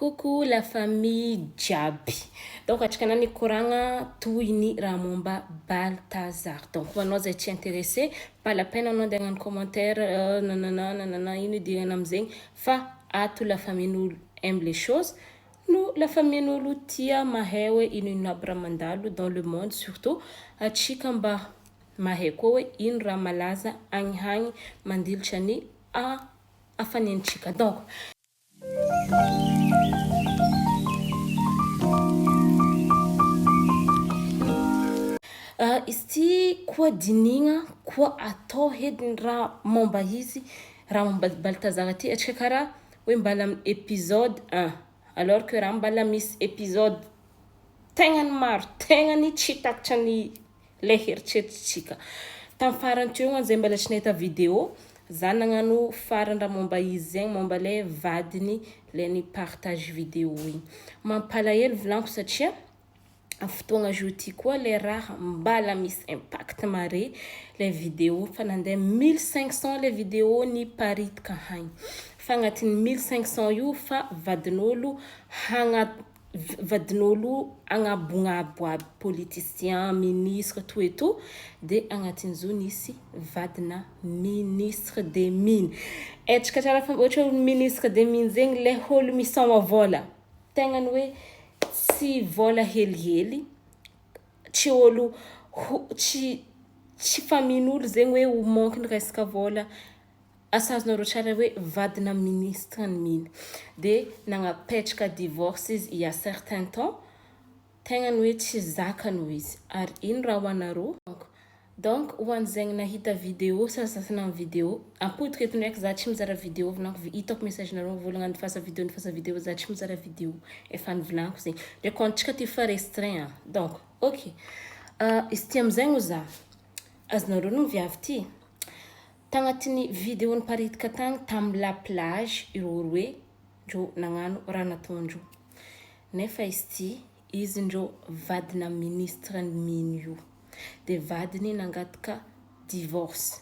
Coucou la famille Djabi. Donc, atskanani koranga touini ramomba Balthazar. Donc, vous êtes intéressé, pas la peine on a un commentaire, nanana, il dit un amzing. Fa, à toute la famille nous aime les choses. Nous, la famille nous lutia mahewe in Bramandalu dans le monde surtout. À Chikamba mahekowe in ramalaza anghang mandil chani a afanin chika. Donc, isti kwa dininga kwa atao hedin ra momba hizi ra momba Balthazar ty atsika kara hoe mbala épisode 1 alors que ra mbala misy épisode tegnany maro tegnany tsy takitrany le heritrerititsika tam farany teo anzay mbala tsy nahita vidéo za nagnano farany ra momba izy zegny momba le vadiny le ny partage vidéo igny mampalahelo volaniko satria fotoagna joty koa le raha mbala misy impact mare le vidéo fa nandeha 1500 le vidéo ny paritika haigny fa agnatin'ny 1500 io fa vadin'olo agnabognabo aby politicien ministre tout et tout de agnatin'izao nisy vadina ministre des mines etrika tsara fa ohatra ministre des mines zegny le holo misama vola tegnany hoe tsy vola helihely tsy olo tsy famin'olo zegny hoe ho manky ny resaka vola asazonareo tsara hoe vadina ministre ny mine de nagnapetraka divorce izy il y a certain temps tegnany hoe tsy zakany izy ary ino raha hoanareo donc ho an'zegny nahita vidéo sasasana amin'ny vidéo ampodiko eto ndraiky za tsy mizara vidéo vinako hitako message nareo volagna nifasa vidéo za tsy mizara vidéo efa nivolaniko zegny de compte ty fa restreint donc ok izy ty amizegny ho za azonareo no viavy ty tagnatiny vidéo ny paritika tagny tam la plage ireo roe ndreo nagnano raha nataondreo nefa izy ty izy ndreo vadina ministre ny mine io de vadiny nangataka divorce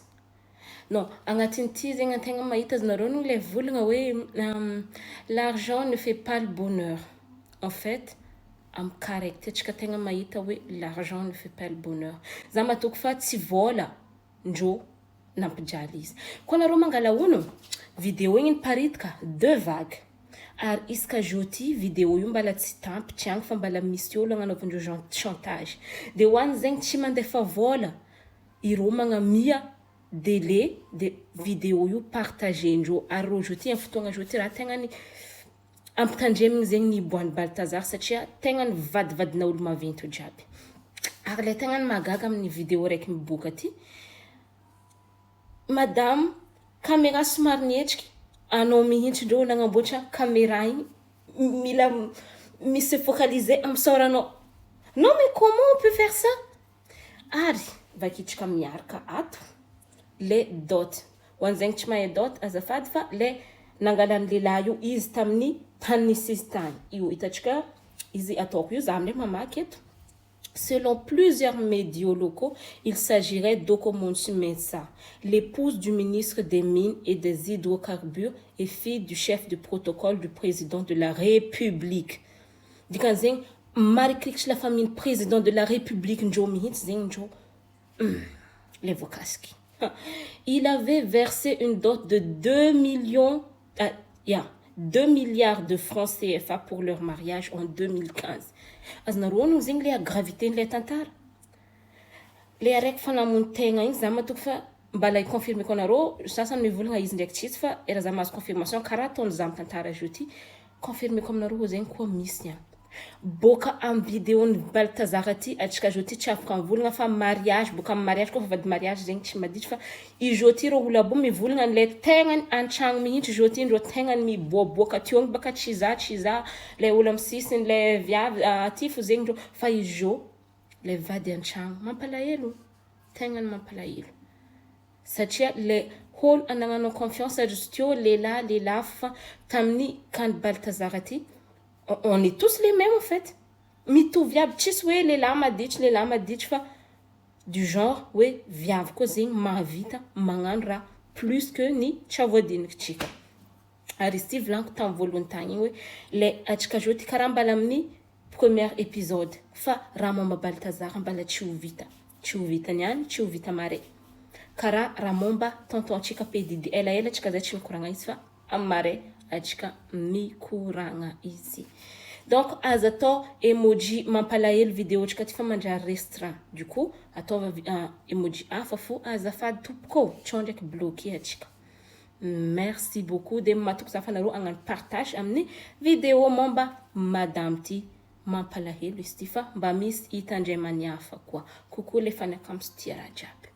non agnatiny ty zegny antegna mahita azonareo no le volagna hoe l'argent ne fait pas le bonheur en fait am correct atsika tegna mahita hoe l'argent ne fait pas le bonheur za matoko fa tsy vola ndreo nampijaly izy koa nareo mangala ono vidéo igny nyparitika 2 vagues ary iska joty vidéo io mbala tsy tampy tsy agny fa mbala misy olo agnanaovandreo chantage de hoany zegny tsy mandefa vola ireo magnamia délai de vidéo io partagendreo ary ro joty amin'ny fotoagna joty raha tegnany ampitandremigny zegny ny boany Balthazar satria tegnany vadivadina olo maventy jiaby ary le tegnany magaga amin'ny vidéo raiky miboaka ty madame caméra somary nietriky anao mihitsy ndreo nagnamboatra caméra igny mila misy focaliser am'soranao non mais comment on peut faire ça ary vakitrika miaraka ato le dot hoan'zegny tsy mahay dot azafady fa le nangalany lehilahy io izy tamin'ny tany nisy izy tany io hitatsika izy ataoko io za amin'ireo mamaky eto. Selon plusieurs médias locaux, il s'agirait d'Okomonsu Mensa, l'épouse du ministre des Mines et des Hydrocarbures et fille du chef de protocole du président de la République. Dikanzeng, Marie-Crix la famille président de la République, les Vokaski. Il avait versé une dot de 2 milliards de francs CFA pour leur mariage en 2015. Aznareo no zegny le gravité le tantara le araiky fanamony tegna igny za matoko fa mbala confirmer ko nareo sasany mivolagna izy ndraiky tsisy fa era za mahazo confirmation karaha ataony za mitantara joty confirmer ko aminareo zegny koa misy boka am vidéo ny Balthazar ty atsika joty tsy afaka mivolagna fa mariage boka am mariage ko fa vady mariage zegny tsy maditry fa i joty ro olo abo mivolagna le tegnany antragno mihitsy joty ndro tegnany miboaboaka teo baka tsy za le olo am sisiny le viavy aty fo zegny ndro fa i jo le vady antragno mampalahelo tegnany mampalahelo satria le holo anagnano confiance juste teo lehilahy fa tamin'ny kan Balthazar ty on est tous les mêmes en fait mitovy aby tsisy hoe lehilahy maditry fa du genre hoe viavy koa zegny mahavita magnano raha plus que ny tsy avoadiniky tsika ary izy ty volaniko tamin'ny voalohany tagny igny hoe le atsika zao ty karaha mbala amin'ny premier épisode fa raha momba Baltazar mbala tsy ho vita niany tsy ho vita mare karaha raha momba tontontsika P-Diddy elaela atsika zay tsy mikoragna izy fa amin'ny mare atsika mikoragna izy. Donc aza atao emoji mampalahelo vidéo atsika ty fa manjary restreint du coup ataova emoji hafa fo azafady tompoko tsy ndraiky bloqué atsika. Merci beaucoup de matoko za fanareo agnano partage amin'ny vidéo momba madame ty mampalahelo izy ty fa mba misy hitandremany hafa koa. Coucou les fans comme Tia Rajab.